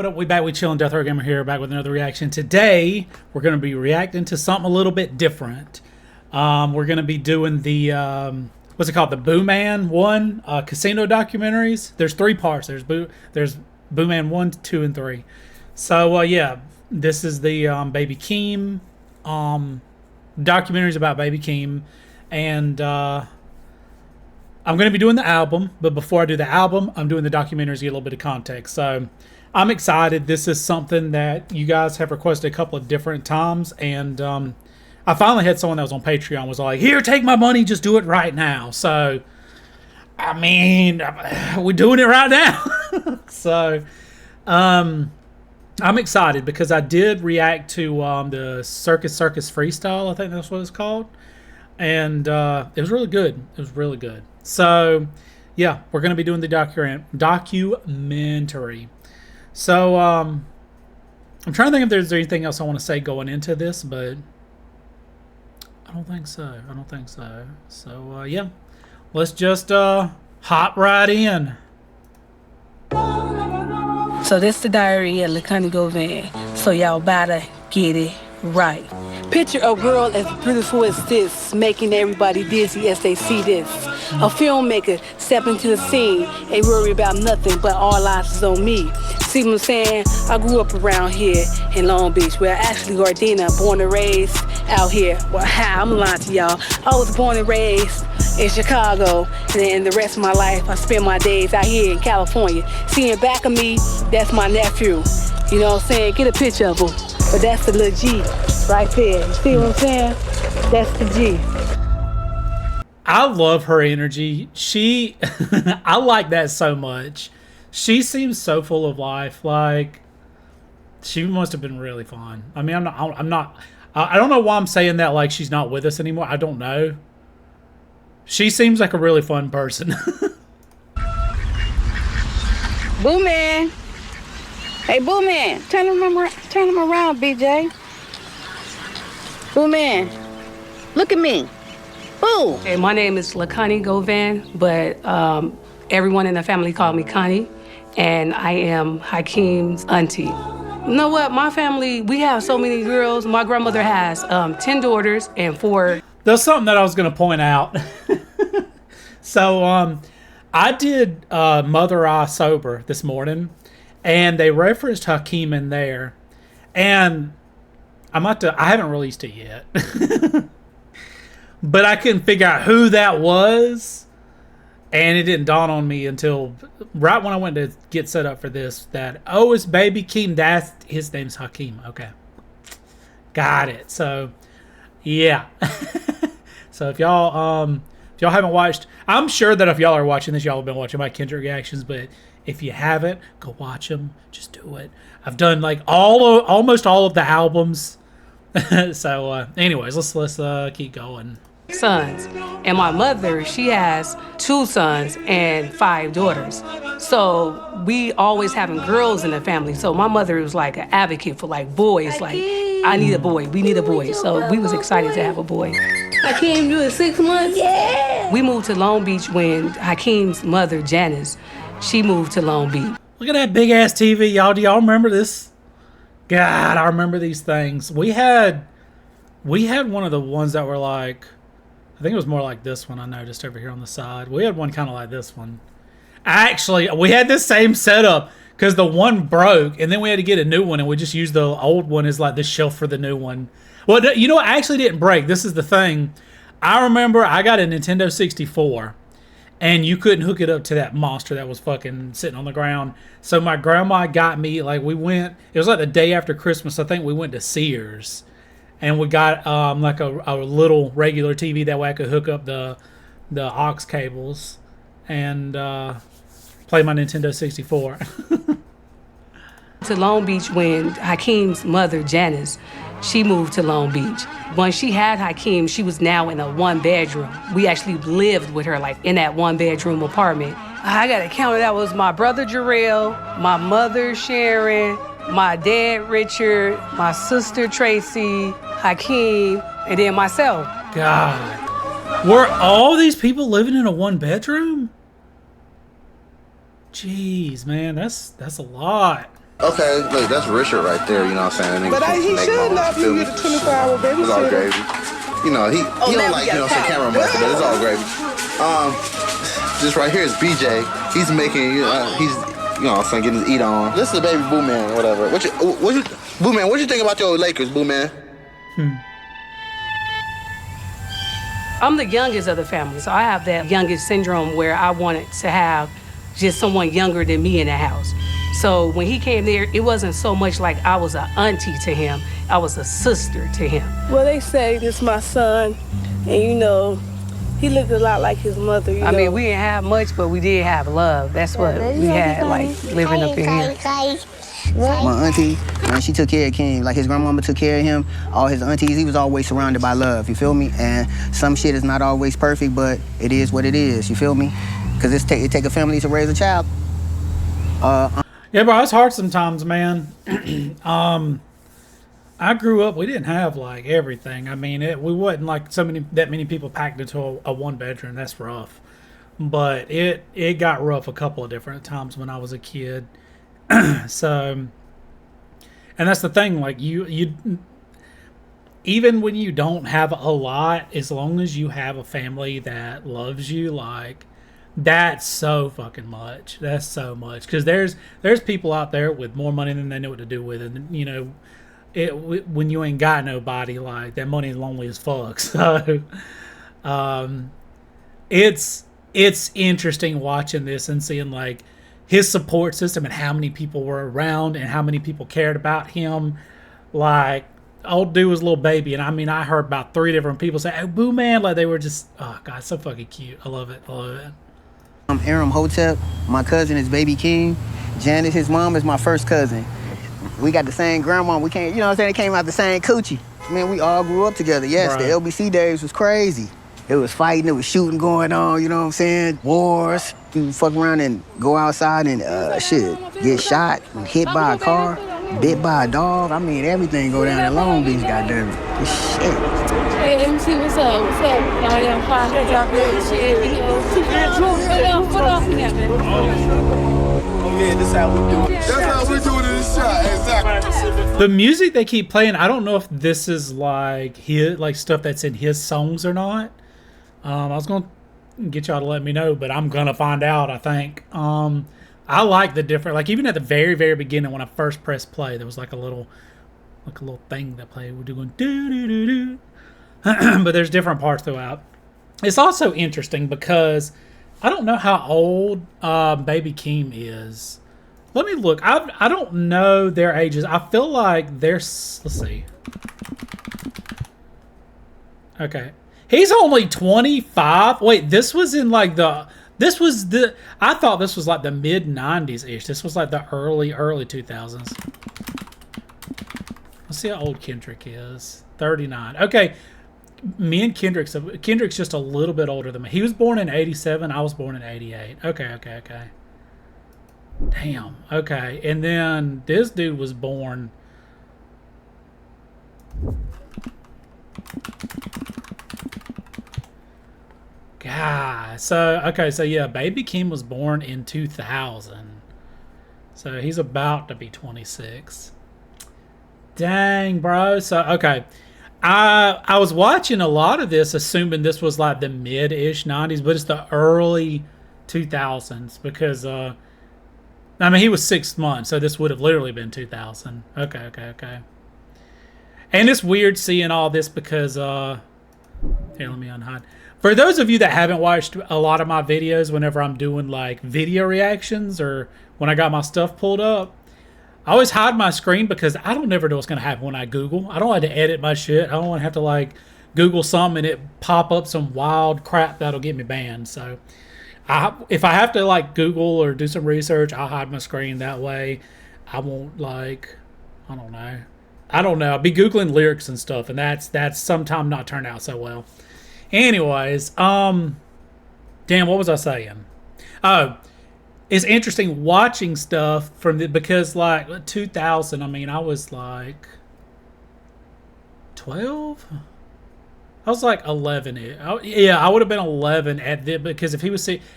what up? We back with Chillin' DethRoweGamer here, back with another reaction. Today, we're going to be reacting to something a little bit different. We're going to be doing the, what's it called? The Booman 1 casino documentaries. There's 3 parts. There's Booman 1, 2, and 3. So, yeah, this is the Baby Keem documentaries about Baby Keem. And I'm going to be doing the album, but before I do the album, I'm doing the documentaries to get a little bit of context. So I'm excited. This is something that you guys have requested a couple of different times, and I finally had someone that was on Patreon was like, here, take my money, just do it right now. So, I mean, we're doing it right now. So, I'm excited because I did react to the Circus Freestyle, I think that's what it's called. And it was really good. It was really good. So, yeah, we're going to be doing the documentary. So, I'm trying to think if there's anything else I want to say going into this, but I don't think so. I don't think so. So, yeah, let's just hop right in. So this the diary of 𝘗𝘮𝘯𝘕. So y'all better get it right. Picture a girl as beautiful as this, making everybody dizzy as they see this. A filmmaker step into the scene, ain't worry about nothing, but all eyes is on me. See what I'm saying? I grew up around here in Long Beach, where actually Gardena, born and raised out here. Well, I'm lying to y'all. I was born and raised in Chicago, and then the rest of my life, I spent my days out here in California. Seeing back of me, that's my nephew. You know what I'm saying? Get a picture of him. But that's the little G right there. You see what I'm saying? That's the G. I love her energy. I like that so much. She seems so full of life. Like, she must have been really fun. I mean, I don't know why I'm saying that like she's not with us anymore. I don't know. She seems like a really fun person. Booman. Hey, Booman. Turn him around, BJ. Booman. Look at me. Boo. Hey, my name is 𝘗𝘮𝘯𝘕, but everyone in the family called me Connie, and I am Hakeem's auntie. You know what? My family, we have so many girls. My grandmother has 10 daughters and 4. There's something that I was going to point out. So, I did Mother Eye Sober this morning, and they referenced Hakeem in there, and I haven't released it yet. But I couldn't figure out who that was, and it didn't dawn on me until right when I went to get set up for this that, oh, it's Baby Keem. His name's Hakeem. Okay. Got it. So, yeah. So if y'all haven't watched, I'm sure that if y'all are watching this, y'all have been watching my Kendrick reactions, but if you haven't, go watch them. Just do it. I've done like almost all of the albums. So anyways, let's keep going. Sons. And my mother, she has 2 sons and 5 daughters. So we always having girls in the family. So my mother was like an advocate for like boys. Like, I need a boy. We need a boy. So we was excited to have a boy. Hakeem, you in 6 months? Yeah. We moved to Long Beach when Hakeem's mother, Janice, she moved to Long Beach. Look at that big ass TV, y'all. Do y'all remember this? God, I remember these things. We had one of the ones that were like, I think it was more like this one I noticed over here on the side. We had one kind of like this one. Actually, we had this same setup because the one broke, and then we had to get a new one, and we just used the old one as like the shelf for the new one. Well, you know, it actually didn't break. This is the thing. I remember I got a Nintendo 64, and you couldn't hook it up to that monster that was fucking sitting on the ground. So my grandma got me, like, it was like the day after Christmas, I think we went to Sears. And we got like a little regular TV that way I could hook up the aux cables and play my Nintendo 64. To Long Beach when Hakeem's mother, Janice, she moved to Long Beach. When she had Hakeem, she was now in a 1-bedroom. We actually lived with her like in that 1-bedroom apartment. I got to count it. That was my brother Jarrell, my mother Sharon, my dad Richard, my sister Tracy, Hakeem, and then myself. God. Were all these people living in a 1-bedroom? Jeez, man, that's a lot. Okay, look, that's Richard right there, you know what I'm saying? But he should love you get a 24-hour It's all babysitter. gravy. You know, he don't like, you know, some camera muscle, but it's all gravy. This right here is BJ. He's making, he's, you know what I'm saying, getting his eat on. This is the baby Booman or whatever. Booman, what you think about your Lakers, Booman? I'm the youngest of the family, so I have that youngest syndrome where I wanted to have just someone younger than me in the house. So when he came there, it wasn't so much like I was an auntie to him, I was a sister to him. Well, they say this my son, and you know, he looked a lot like his mother, you know. I mean, we didn't have much, but we did have love. That's what we had, like, living up in here. My auntie, man, she took care of King. Like his grandmama took care of him. All his aunties, he was always surrounded by love, you feel me? And some shit is not always perfect, but it is what it is, you feel me? Because it take a family to raise a child. Yeah, bro, it's hard sometimes, man. I grew up, we didn't have like everything. I mean, we wasn't like that many people packed into a one bedroom. That's rough. But it got rough a couple of different times when I was a kid. So, and that's the thing, like you even when you don't have a lot, as long as you have a family that loves you, like that's so fucking much. That's so much. Because there's people out there with more money than they know what to do with, and you know, when you ain't got nobody, like that money is lonely as fuck. So, it's interesting watching this and seeing like his support system and how many people were around and how many people cared about him. Like, old dude was a little baby, and I mean, I heard about 3 different people say, "Oh, Boo Man," like they were just, oh god, so fucking cute. I love it. I love it. I'm 𝘯𝘰𝘯𝘬𝘳. My cousin is Baby King. Janice, his mom, is my first cousin. We got the same grandma. We came, you know what I'm saying? They came out the same coochie. Man, we all grew up together. Yes, right. The LBC days was crazy. It was fighting, it was shooting going on, you know what I'm saying? Wars. You fuck around and go outside and get shot, hit by a car, bit by a dog. I mean, everything go down in Long Beach, goddamn it. It's shit. Hey, let me see what's up. What's up? Y'all damn fine. Y'all good shit. You know, put off man. Oh yeah, this how we do it. That's how we do it in the shot. Exactly. The music they keep playing, I don't know if this is like his, like stuff that's in his songs or not. I was gonna get y'all to let me know, but I'm gonna find out, I think. I like the different, like even at the very, very beginning when I first pressed play, there was like a little thing that played. We're doing do do do do. But there's different parts throughout. It's also interesting because I don't know how old Baby Keem is. Let me look. I don't know their ages. I feel like they're, let's see. Okay. He's only 25. Wait, this was in like I thought this was like the mid 90s-ish. This was like the early 2000s. Let's see how old Kendrick is. 39. Okay. Me and Kendrick's just a little bit older than me. He was born in 87. I was born in 88. Okay. Damn. Okay. And then this dude was born. God. So yeah, Baby Keem was born in 2000. So he's about to be 26. Dang, bro. So, okay. I was watching a lot of this assuming this was like the mid-ish 90s, but it's the early 2000s because, I mean, he was 6 months, so this would have literally been 2000. Okay. And it's weird seeing all this because, here, let me unhide. For those of you that haven't watched a lot of my videos, whenever I'm doing like video reactions or when I got my stuff pulled up, I always hide my screen because I don't never know what's going to happen when I Google. I don't like to edit my shit. I don't want to have to like Google something and it pop up some wild crap that'll get me banned. So if I have to like Google or do some research, I'll hide my screen. That way I won't like, I don't know. I'll be Googling lyrics and stuff, and that's sometime not turned out so well. Anyways, damn, what was I saying? Oh, it's interesting watching stuff because like 2000, I mean, I was like 12. I was like 11. Yeah, I would have been 11 because if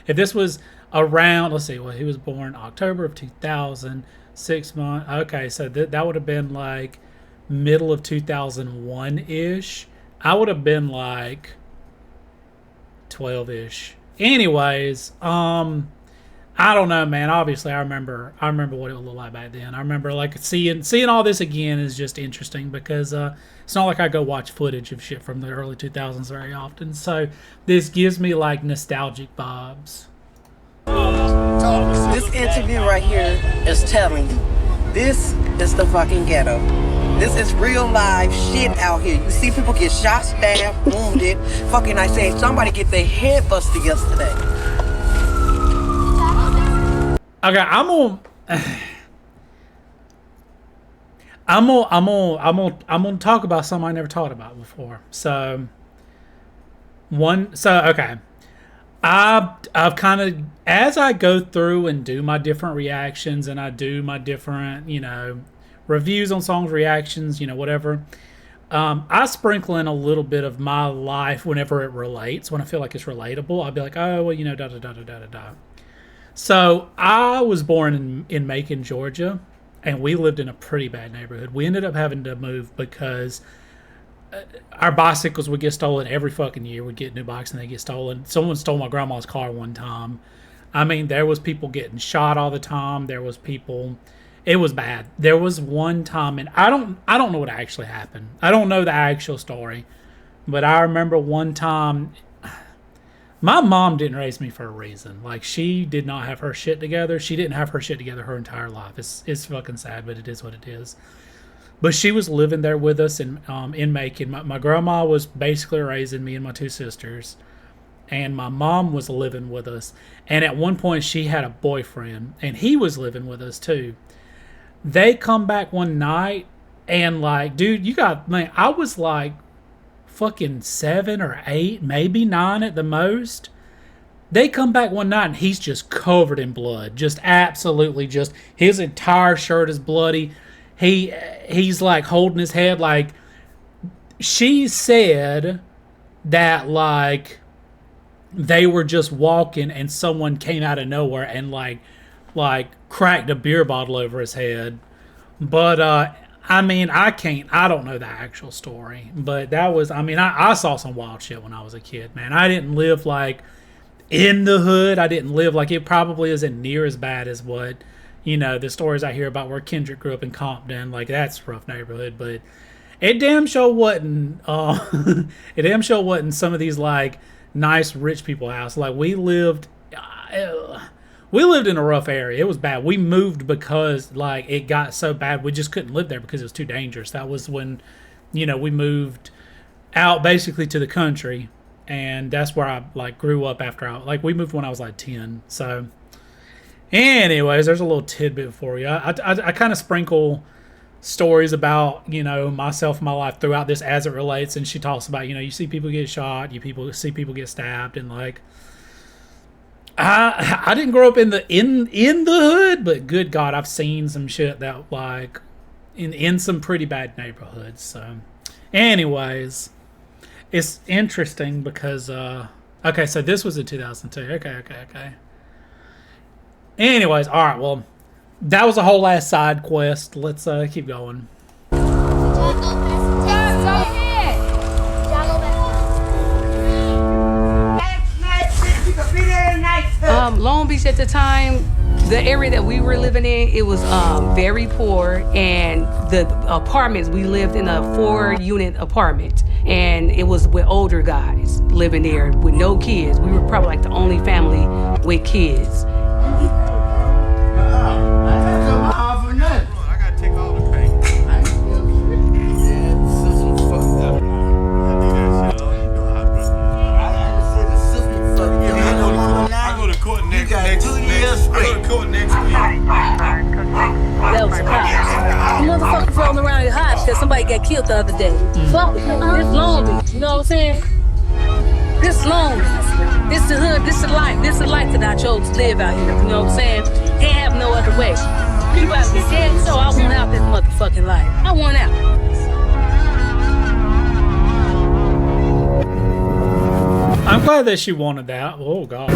this was around, let's see, well, he was born October of 2000. 6 months. Okay, so that would have been like middle of 2001-ish. I would have been like 12-ish. Anyways, I don't know, man. Obviously, I remember what it would look like back then. I remember like seeing all this again is just interesting because it's not like I go watch footage of shit from the early 2000s very often. So this gives me like nostalgic vibes. This interview right here is telling you, this is the fucking ghetto. This is real live shit out here. You see people get shot, stabbed, wounded. Fucking, I say, somebody get their head busted yesterday. Okay, I'm gonna talk about something I never talked about before. Okay. I've kind of, as I go through and do my different reactions and I do my different, reviews on songs, reactions, whatever, I sprinkle in a little bit of my life whenever it relates, when I feel like it's relatable. I'll be like, oh, well, da da da da da da da. So I was born in Macon, Georgia, and we lived in a pretty bad neighborhood. We ended up having to move because our bicycles would get stolen every fucking year. We'd get new bikes and they get stolen. Someone stole my grandma's car one time. I mean, there was people getting shot all the time. There was people. It was bad. There was one time, and I don't know what actually happened. I don't know the actual story, but I remember one time. My mom didn't raise me for a reason. Like, she did not have her shit together. She didn't have her shit together her entire life. It's fucking sad, but it is what it is. But she was living there with us in Macon. My grandma was basically raising me and my two sisters. And my mom was living with us. And at one point, she had a boyfriend. And he was living with us, too. They come back one night. And, like, dude, I was, like, fucking 7 or 8, maybe 9 at the most. They come back one night and he's just covered in blood. Just absolutely just, his entire shirt is bloody. He's like holding his head. Like, she said that like they were just walking and someone came out of nowhere and like cracked a beer bottle over his head. But I mean, I don't know the actual story, but that was, I saw some wild shit when I was a kid, man. I didn't live like in the hood. I didn't live like, it probably isn't near as bad as what, the stories I hear about where Kendrick grew up in Compton. Like, that's a rough neighborhood, but it damn sure wasn't, it damn sure wasn't some of these like nice rich people house. Like, we lived in a rough area. It was bad. We moved because like it got so bad we just couldn't live there because it was too dangerous. That was when, we moved out basically to the country, and that's where I like grew up after we moved when I was like 10. So anyways, there's a little tidbit for you. I kind of sprinkle stories about, myself and my life throughout this as it relates, and she talks about, you see people get shot, see people get stabbed, and like I didn't grow up in the hood, but good God, I've seen some shit that like in some pretty bad neighborhoods. So anyways, it's interesting because okay, so this was in 2002. Okay. Anyways, all right, well, that was a whole ass side quest. Let's keep going. Long Beach at the time, the area that we were living in, it was very poor, and the apartments, we lived in a 4-unit apartment, and it was with older guys living there with no kids. We were probably like the only family with kids. Motherfucker floating around in hot because somebody got killed the other day. Fuck, this Long Beach, you know what I'm saying? This Long Beach, this the hood, this the life that I chose to live out here, you know what I'm saying? Can't have no other way. People have to be scared, so I want out this motherfucking life. I want out. I'm glad that she wanted that. Oh, God.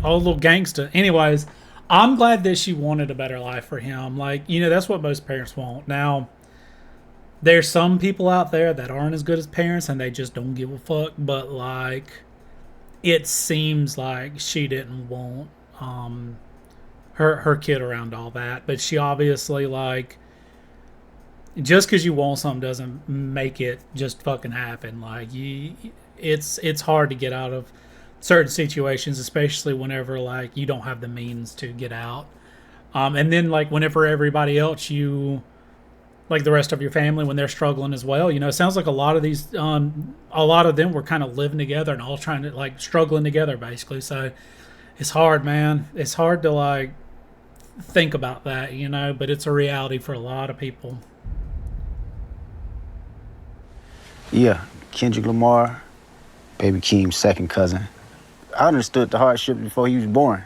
Oh, little gangster. Anyways, I'm glad that she wanted a better life for him. Like, you know, that's what most parents want. Now, there's some people out there that aren't as good as parents and they just don't give a fuck. But, like, it seems like she didn't want her kid around all that. But she obviously, like, just because you want something doesn't make it just fucking happen. Like, it's hard to get out of certain situations, especially whenever, like, you don't have the means to get out. And then, like, whenever everybody else, like the rest of your family, when they're struggling as well, you know, it sounds like a lot of these, a lot of them were kind of living together and all trying to, like, struggling together, basically. So it's hard, man. It's hard to, like, think about that, you know, but it's a reality for a lot of people. Yeah, Kendrick Lamar, Baby Keem's second cousin. I understood the hardships before he was born.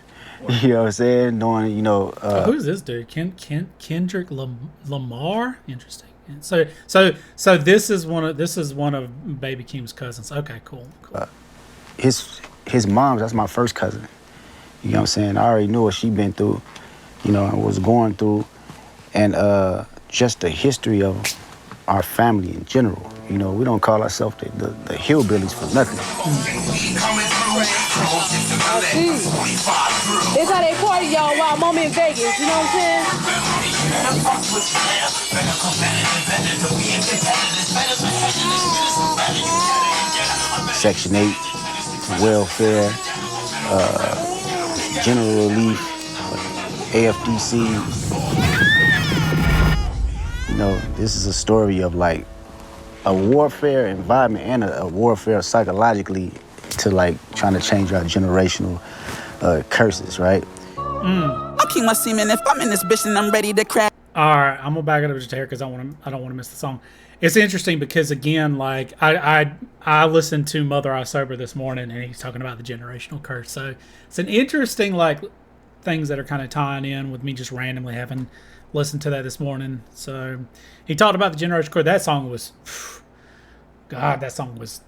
You know what I'm saying? Knowing, you know. Who's this dude? Kendrick Lamar? Interesting. So this is one of Baby Keem's cousins. Okay, cool. His mom, that's my first cousin. You know what I'm saying? I already knew what she been through, you know, and was going through, and just the history of our family in general. You know, we don't call ourselves the hillbillies for nothing. It's how they party, y'all, while I'm in Vegas, you know what I'm saying? Section 8, welfare, general relief, AFDC. You know, this is a story of, like, a warfare environment and a warfare psychologically to, like, trying to change our generational curses, right? I'll keep my semen if I'm in this bitch and I'm ready to crash. All right, I'm gonna back it up just here because I don't want to miss the song. It's interesting because, again, like, I listened to Mother I Sober this morning and he's talking about the generational curse. So it's an interesting, like, things that are kind of tying in with me just randomly having listened to that this morning. So he talked about the generational curse. That song was, God, that song was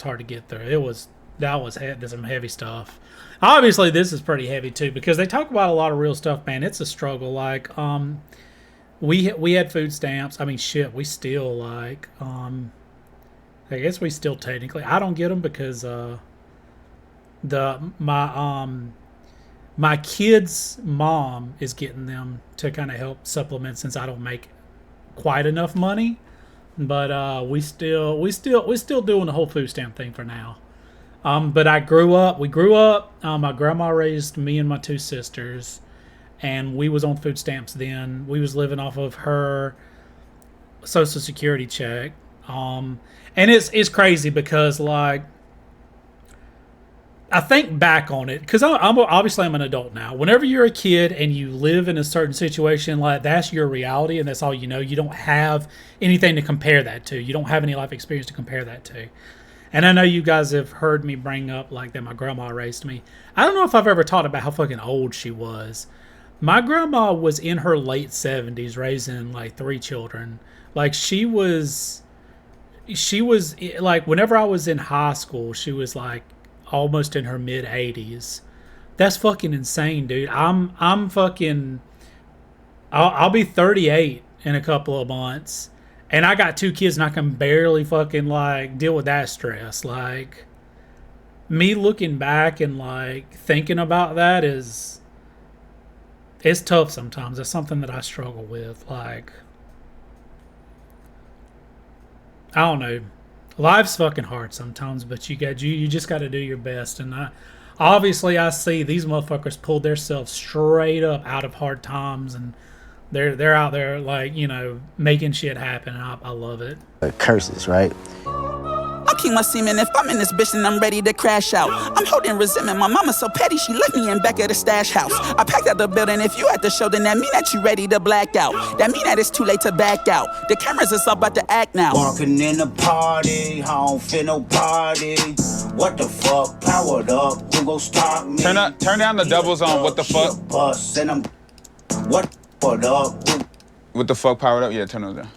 hard to get through. There's some heavy stuff. Obviously, this is pretty heavy too because they talk about a lot of real stuff, man. It's a struggle. Like, we had food stamps. I mean, shit, we still, like, I guess we still technically. I don't get them because my kid's mom is getting them to kind of help supplement since I don't make quite enough money. But we still doing the whole food stamp thing for now. But we grew up, my grandma raised me and my two sisters, and we was on food stamps then. We was living off of her Social Security check. And it's crazy because, like, I think back on it, because I'm an adult now. Whenever you're a kid and you live in a certain situation, like, that's your reality and that's all you know. You don't have anything to compare that to. You don't have any life experience to compare that to. And I know you guys have heard me bring up, like, that my grandma raised me. I don't know if I've ever talked about how fucking old she was. My grandma was in her late 70s raising, like, 3 children. Like, she was like, whenever I was in high school, she was, like, almost in her mid 80s. That's fucking insane, dude. I'll be 38 in a couple of months, and I got 2 kids, and I can barely fucking, like, deal with that stress. Like, me looking back and, like, thinking about that it's tough sometimes. It's something that I struggle with. Like, I don't know. Life's fucking hard sometimes, but you just got to do your best. And obviously I see these motherfuckers pulled themselves straight up out of hard times, and they're out there, like, you know, making shit happen. And I love it. Curses, right? I'll keep my semen if I'm in this bitch and I'm ready to crash out. I'm holding resentment. My mama's so petty, she left me in back of the stash house. I packed out the building. If you at the show, then that mean that you ready to black out. That mean that it's too late to back out. The cameras is all about to act now. Walking in the party, I don't feel no party. What the fuck? Powered up, who gon' stop me? Turn down the doubles on what the fuck. Bus and I'm what up? What the fuck powered up? Yeah, turn those down.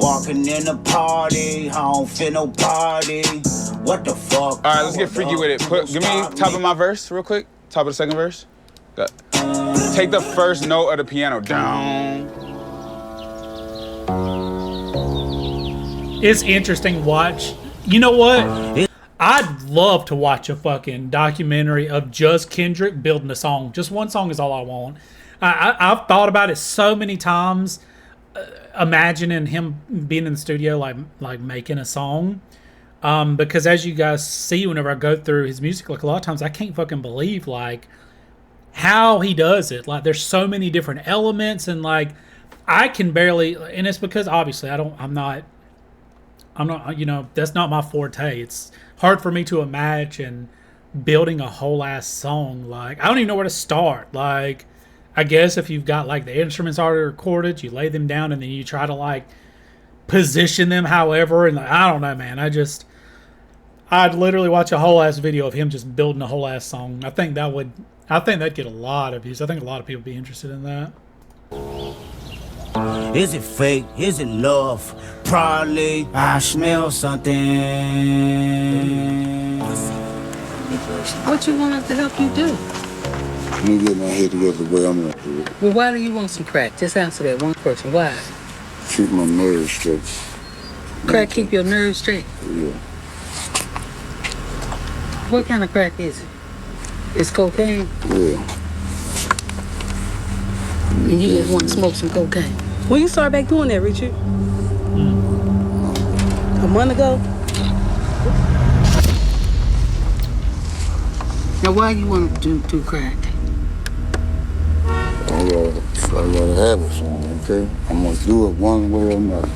Walking in the party, I don't feel no party. What the fuck? All right, let's get freaky with it. Give me top of my verse real quick. top of the second verse. Take the first note of the piano down. It's interesting watch. You know what? I'd love to watch a fucking documentary of just Kendrick building a song. Just one song is all I want. I've thought about it so many times, imagining him being in the studio, like making a song. Because as you guys see, whenever I go through his music, like a lot of times I can't fucking believe like how he does it. Like there's so many different elements, and like I can barely, and it's because obviously I'm not, you know, that's not my forte. It's hard for me to imagine building a whole ass song. Like I don't even know where to start. Like I guess if you've got like the instruments already recorded, you lay them down and then you try to like position them however, and like, I don't know, man. I'd literally watch a whole ass video of him just building a whole ass song. I think that'd get a lot of views. I think a lot of people would be interested in that. Is it fake? Is it love? Probably. I smell something. What you want us to help you do? Let me get my head together the way I'm gonna do it. Well, why do you want some crack? Just answer that one question. Why? Keep my nerves straight. Crack keep your nerves straight? Yeah. What kind of crack is it? It's cocaine? Yeah. And you just want to smoke some cocaine? When you start back doing that, Richard? A month ago? Now why you want to do crack? I gotta have it soon, okay? I'm gonna do it one way or another.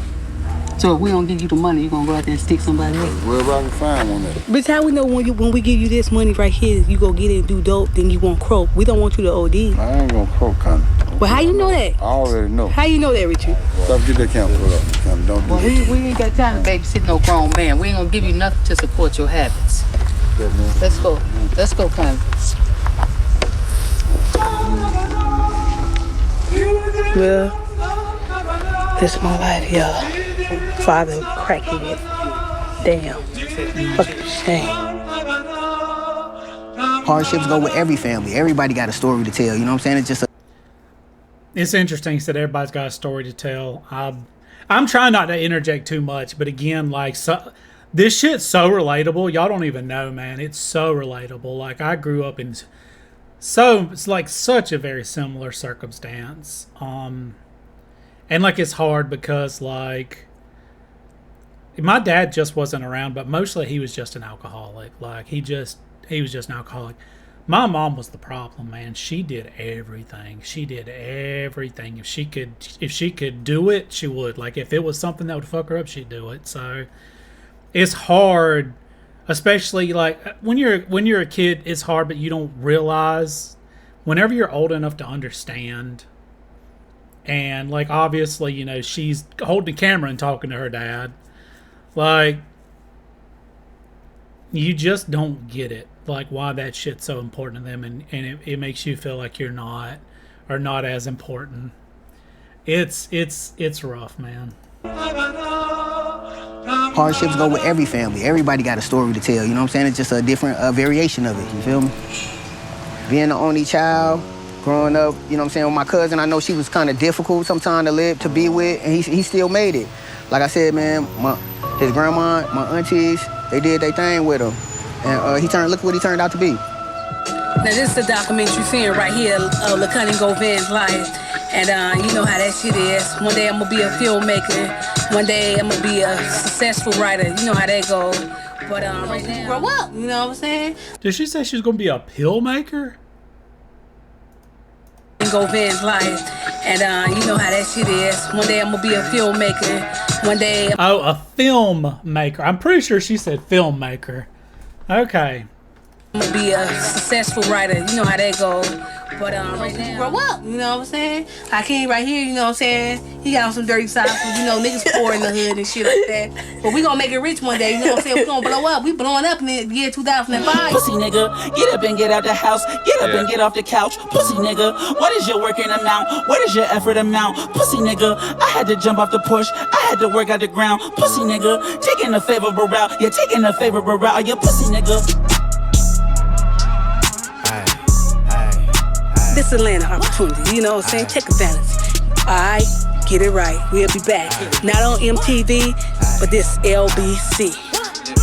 So if we don't give you the money, you gonna go out there and stick somebody else? Wherever I can find one at. But how we know when we give you this money right here, you go get it and do dope, then you won't croak? We don't want you to OD. I ain't gonna croak, Connie. Well, how you know that? I already know. How you know that, Richard? Stop, get that camera put up. Connie, don't do Well, we ain't got time to babysit no grown man. We ain't gonna give you nothing to support your habits. Let's go. Let's go, Connie. Well, this is my life, y'all. Father crackhead. Damn. Fucking shame. Hardships go with every family. Everybody got a story to tell. You know what I'm saying? It's just It's interesting that everybody's got a story to tell. I'm trying not to interject too much, but again, like this shit's so relatable. Y'all don't even know, man. It's so relatable. Like I grew up in it's like such a very similar circumstance. And like it's hard because like my dad just wasn't around, but mostly he was just an alcoholic. Like he was just an alcoholic. My mom was the problem, man. She did everything. If she could do it, she would. Like if it was something that would fuck her up, she'd do it. So it's hard, especially like when you're a kid, it's hard, but you don't realize whenever you're old enough to understand. And like obviously, you know, she's holding the camera and talking to her dad. Like you just don't get it. Like why that shit's so important to them, and it makes you feel like you're not as important. It's rough, man. hardships go with every family. Everybody got a story to tell. You know what I'm saying? It's just a different variation of it. You feel me? Being the only child, growing up, you know what I'm saying, with my cousin, I know she was kind of difficult sometimes to be with, and he still made it. Like I said, man, his grandma, my aunties, they did their thing with him. And look what he turned out to be. Now this is the documentary you're seeing right here, 𝘯𝘰𝘯𝘕 life. And you know how that shit is. One day I'm gonna be a filmmaker. One day I'm gonna be a successful writer. You know how that goes. But right now, grow up, you know what I'm saying? Did she say she's gonna be a pill maker? 𝘯𝘰𝘯𝘢 life. And you know how that shit is. One day I'm gonna be a filmmaker. One day a filmmaker. I'm pretty sure she said filmmaker. Okay. I'm gonna be a successful writer. You know how that goes. But right now, grow up, you know what I'm saying? Hakeem right here, you know what I'm saying? He got some dirty sides, you know, niggas poor in the hood and shit like that. But we gonna make it rich one day, you know what I'm saying? We gonna blow up. We blowing up in the year 2005. Pussy nigga, get up and get out the house. Get up and get off the couch. Pussy nigga, what is your working amount? What is your effort amount? Pussy nigga, I had to jump off the push. I had to work out the ground. Pussy nigga, taking a favorable route. You're taking a favorable route. You pussy nigga. Excellent opportunity. You know what I'm saying? Take advantage. All right, get it right. We'll be back. Not on MTV, but this LBC.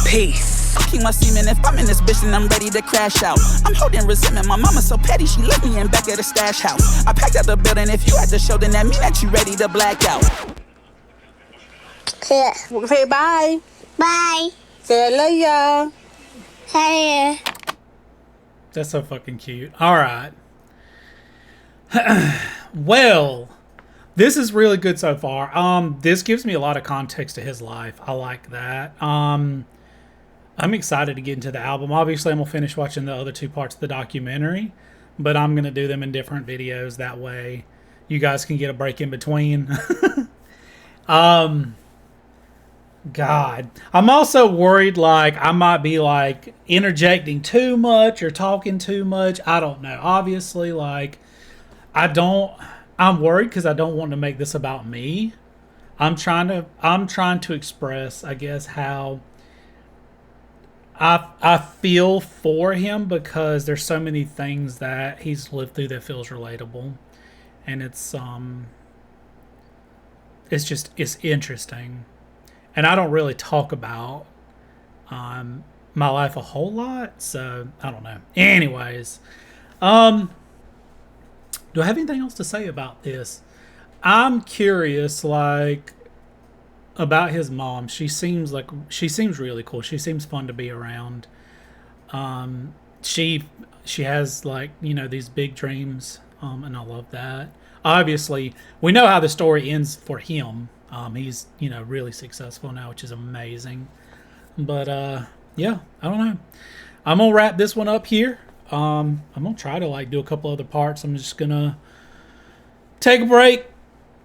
Peace. King my semen, if I'm in this bitch, then I'm ready to crash out. I'm holding resentment, my mama so petty, she left me in back of the stash house. I packed out the building, if you at the show, then that mean that you ready to black out. Yeah. We're gonna say bye. Bye. Say I love y'all. Hey. That's so fucking cute. All right. Well, this is really good so far. This gives me a lot of context to his life. I like that. I'm excited to get into the album. Obviously, I'm gonna finish watching the other two parts of the documentary, but I'm gonna do them in different videos. That way, you guys can get a break in between. God, I'm also worried like I might be like interjecting too much or talking too much. I don't know. Obviously, like I'm worried because I don't want to make this about me. I'm trying to express, I guess, how I feel for him, because there's so many things that he's lived through that feels relatable, and it's interesting. And I don't really talk about my life a whole lot, so I don't know. Anyways, do I have anything else to say about this? I'm curious, like, about his mom. She seems really cool. She seems fun to be around. She has, like, you know, these big dreams, and I love that. Obviously, we know how the story ends for him. He's, you know, really successful now, which is amazing. But yeah, I don't know. I'm gonna wrap this one up here. I'm gonna try to like do a couple other parts. I'm just gonna take a break.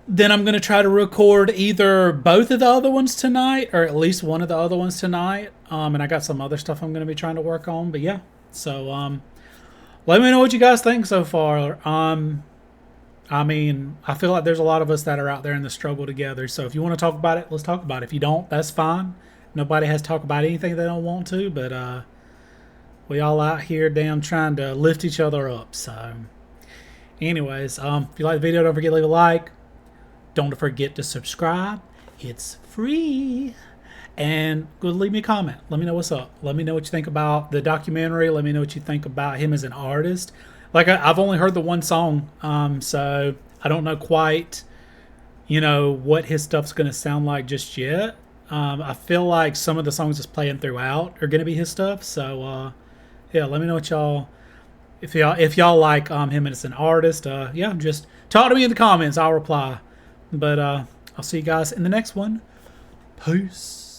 Then I'm gonna try to record either both of the other ones tonight, or at least one of the other ones tonight. And I got some other stuff I'm gonna be trying to work on. But yeah, so let me know what you guys think so far. I mean, I feel like there's a lot of us that are out there in the struggle together. So if you want to talk about it, let's talk about it. If you don't, that's fine. Nobody has to talk about anything they don't want to. But we all out here damn trying to lift each other up. So anyways, if you like the video, don't forget to leave a like. Don't forget to subscribe. It's free. And go leave me a comment. Let me know what's up. Let me know what you think about the documentary. Let me know what you think about him as an artist. Like, I've only heard the one song, so I don't know quite, you know, what his stuff's going to sound like just yet. I feel like some of the songs that's playing throughout are going to be his stuff. So, yeah, let me know what y'all, if y'all like him as an artist. Yeah, just talk to me in the comments. I'll reply. But I'll see you guys in the next one. Peace.